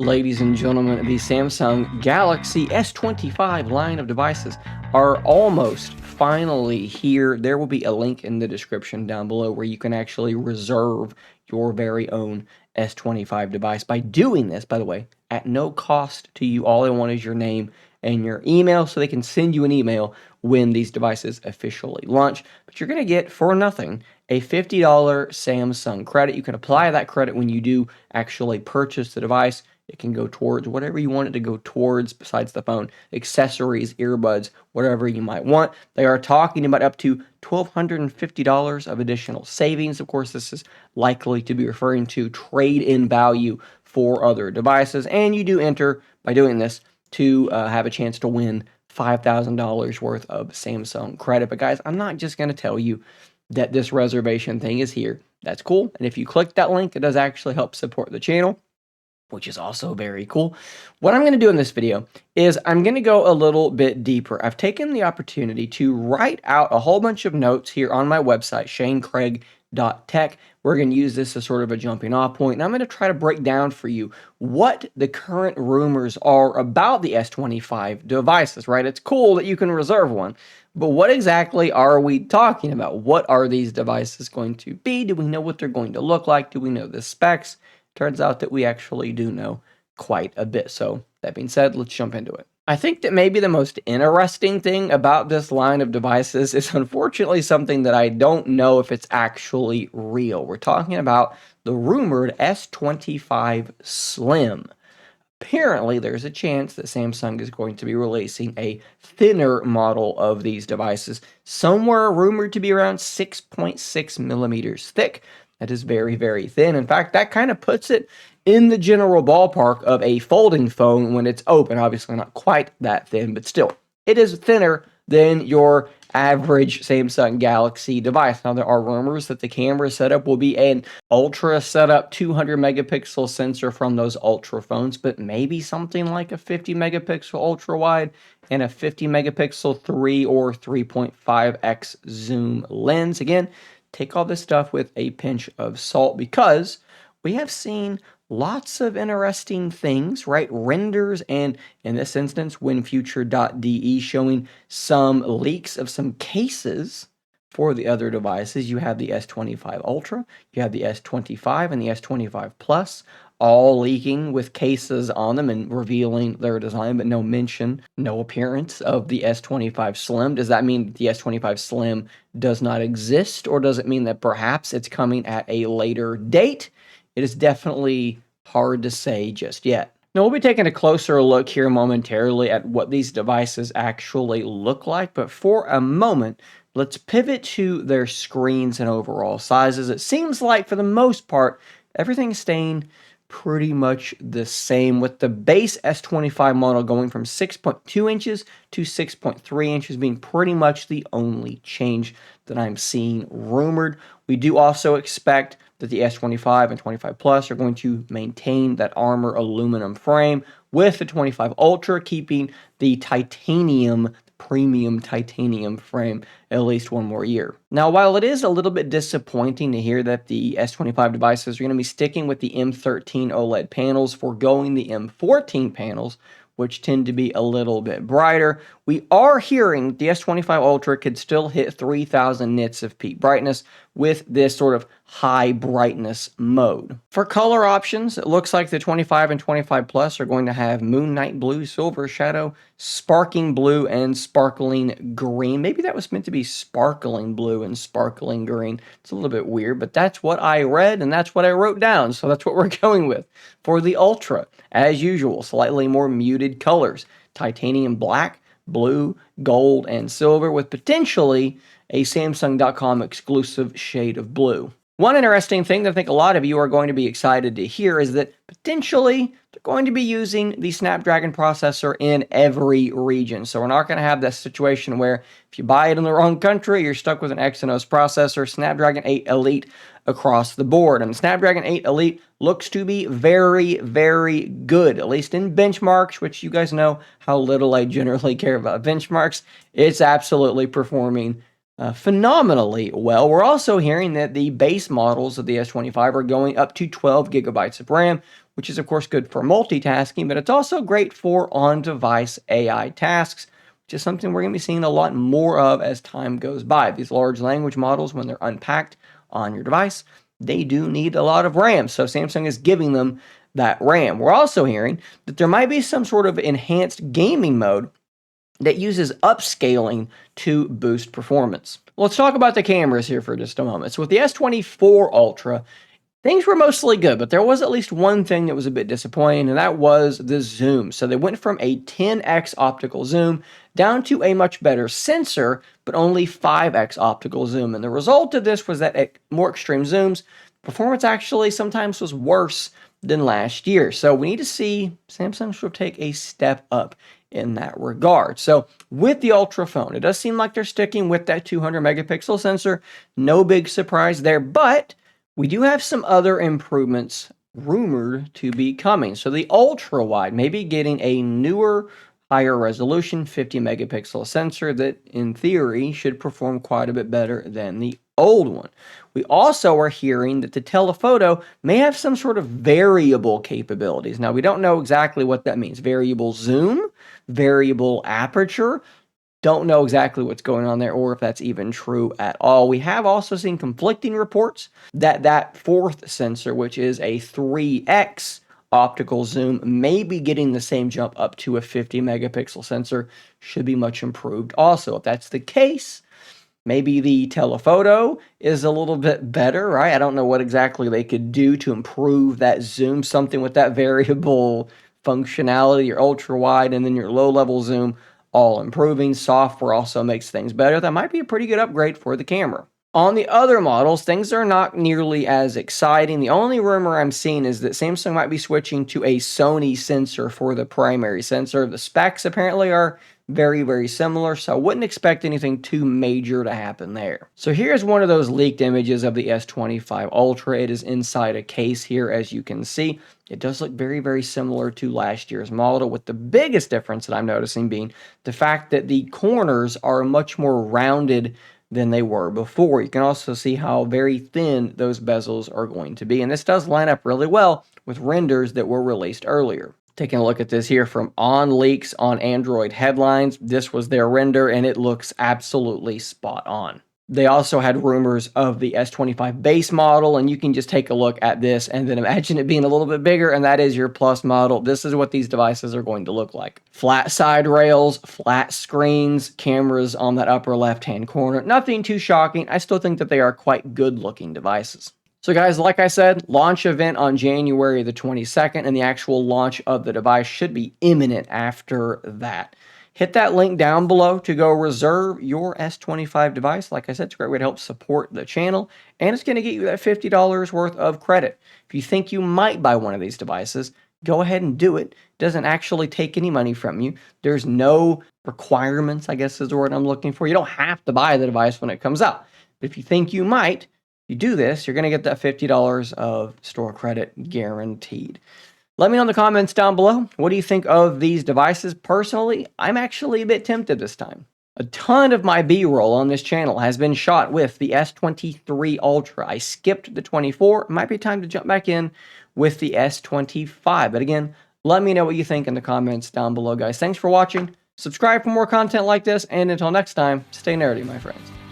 Ladies and gentlemen, the Samsung Galaxy S25 line of devices are almost finally here. There will be a link in the description down below where you can actually reserve your very own S25 device. By doing this, by the way, at no cost to you, all they want is your name and your email so they can send you an email when these devices officially launch. But you're going to get, for nothing, a $50 Samsung credit. You can apply that credit when you do actually purchase the device. It can go towards whatever you want it to go towards besides the phone, accessories, earbuds, whatever you might want. They are talking about up to $1,250 of additional savings. Of course, this is likely to be referring to trade-in value for other devices. And you do enter, by doing this, to have a chance to win $5,000 worth of Samsung credit. But guys, I'm not just going to tell you that this reservation thing is here. That's cool. And if you click that link, it does actually help support the channel, which is also very cool. What I'm going to do in this video is I'm going to go a little bit deeper. I've taken the opportunity to write out a whole bunch of notes here on my website, shanecraig.tech. We're going to use this as sort of a jumping off point, and I'm going to try to break down for you what the current rumors are about the S25 devices, right? It's cool that you can reserve one, but what exactly are we talking about? What are these devices going to be? Do we know what they're going to look like? Do we know the specs? Turns out that we actually do know quite a bit. So that being said, let's jump into it. I think that maybe the most interesting thing about this line of devices is unfortunately something that I don't know if it's actually real. We're talking about the rumored S25 Slim. Apparently, there's a chance that Samsung is going to be releasing a thinner model of these devices, somewhere rumored to be around 6.6 millimeters thick. That is very, very thin. In fact, that kind of puts it in the general ballpark of a folding phone when it's open. Obviously, not quite that thin, but still, it is thinner than your average Samsung Galaxy device. Now, there are rumors that the camera setup will be an ultra setup 200 megapixel sensor from those ultra phones, but maybe something like a 50 megapixel ultra wide and a 50 megapixel 3 or 3.5x zoom lens. Again, take all this stuff with a pinch of salt because we have seen lots of interesting things, right? Renders and, in this instance, WinFuture.de showing some leaks of some cases for the other devices. You have the S25 Ultra, you have the S25 and the S25 Plus, all leaking with cases on them and revealing their design, but no mention, no appearance of the S25 Slim. Does that mean the S25 Slim does not exist, or does it mean that perhaps it's coming at a later date? It is definitely hard to say just yet. Now, we'll be taking a closer look here momentarily at what these devices actually look like, but for a moment, let's pivot to their screens and overall sizes. It seems like, for the most part, everything's staying pretty much the same, with the base S25 model going from 6.2 inches to 6.3 inches being pretty much the only change that I'm seeing rumored. We do also expect that the S25 and 25 Plus are going to maintain that armor aluminum frame, with the 25 Ultra keeping the premium titanium frame at least one more year. Now, while it is a little bit disappointing to hear that the S25 devices are going to be sticking with the M13 OLED panels, foregoing the M14 panels, which tend to be a little bit brighter, we are hearing the S25 Ultra could still hit 3,000 nits of peak brightness with this sort of high brightness mode. For color options, it looks like the 25 and 25 Plus are going to have Moon Night Blue, Silver Shadow, Sparking Blue, and Sparkling Green. Maybe that was meant to be Sparkling Blue and Sparkling Green. It's a little bit weird, but that's what I read and that's what I wrote down, so that's what we're going with. For the Ultra, as usual, slightly more muted colors. Titanium black, blue, gold, and silver, with potentially a Samsung.com exclusive shade of blue. One interesting thing that I think a lot of you are going to be excited to hear is that potentially they're going to be using the Snapdragon processor in every region. So we're not going to have that situation where if you buy it in the wrong country, you're stuck with an Exynos processor. Snapdragon 8 Elite across the board. And Snapdragon 8 Elite looks to be very, very good, at least in benchmarks, which you guys know how little I generally care about benchmarks. It's absolutely performing phenomenally well. We're also hearing that the base models of the S25 are going up to 12 gigabytes of RAM, which is of course good for multitasking, but it's also great for on-device AI tasks, which is something we're going to be seeing a lot more of as time goes by. These large language models, when they're unpacked on your device, they do need a lot of RAM, so Samsung is giving them that RAM. We're also hearing that there might be some sort of enhanced gaming mode that uses upscaling to boost performance. Let's talk about the cameras here for just a moment. So with the S24 Ultra, things were mostly good, but there was at least one thing that was a bit disappointing, and that was the zoom. So they went from a 10x optical zoom down to a much better sensor, but only 5x optical zoom. And the result of this was that at more extreme zooms, performance actually sometimes was worse than last year. So we need to see Samsung should take a step up in that regard. So with the Ultra phone, it does seem like they're sticking with that 200 megapixel sensor. No big surprise there, but we do have some other improvements rumored to be coming. So the ultra wide may be getting a newer, higher resolution 50 megapixel sensor that in theory should perform quite a bit better than the old one. We also are hearing that the telephoto may have some sort of variable capabilities. Now, we don't know exactly what that means. Variable zoom, variable aperture. Don't know exactly what's going on there or if that's even true at all. We have also seen conflicting reports that that fourth sensor, which is a 3x optical zoom, may be getting the same jump up to a 50 megapixel sensor, should be much improved also. If that's the case, maybe the telephoto is a little bit better, right? I don't know what exactly they could do to improve that zoom, something with that variable functionality, your ultra wide and then your low level zoom, all improving. Software also makes things better. That might be a pretty good upgrade for the camera. On the other models, things are not nearly as exciting. The only rumor I'm seeing is that Samsung might be switching to a Sony sensor for the primary sensor. The specs apparently are very, very similar, so I wouldn't expect anything too major to happen there. So here's one of those leaked images of the S25 Ultra. It is inside a case here, as you can see. It does look very, very similar to last year's model, with the biggest difference that I'm noticing being the fact that the corners are much more rounded than they were before. You can also see how very thin those bezels are going to be, and this does line up really well with renders that were released earlier. Taking a look at this here from On Leaks on Android Headlines, this was their render, and it looks absolutely spot on. They also had rumors of the S25 base model, and you can just take a look at this and then imagine it being a little bit bigger, and that is your Plus model. This is what these devices are going to look like. Flat side rails, flat screens, cameras on that upper left-hand corner. Nothing too shocking. I still think that they are quite good-looking devices. So guys, like I said, launch event on January the 22nd, and the actual launch of the device should be imminent after that. Hit that link down below to go reserve your S25 device. Like I said, it's a great way to help support the channel, and it's going to get you that $50 worth of credit. If you think you might buy one of these devices, go ahead and do it. It doesn't actually take any money from you. There's no requirements, I guess is the word I'm looking for. You don't have to buy the device when it comes out. But if you think you might, you do this, you're going to get that $50 of store credit guaranteed. Let me know in the comments down below, what do you think of these devices? Personally, I'm actually a bit tempted this time. A ton of my B-roll on this channel has been shot with the S23 Ultra. I skipped the 24. It might be time to jump back in with the S25. But again, let me know what you think in the comments down below, guys. Thanks for watching. Subscribe for more content like this, and until next time, stay nerdy, my friends.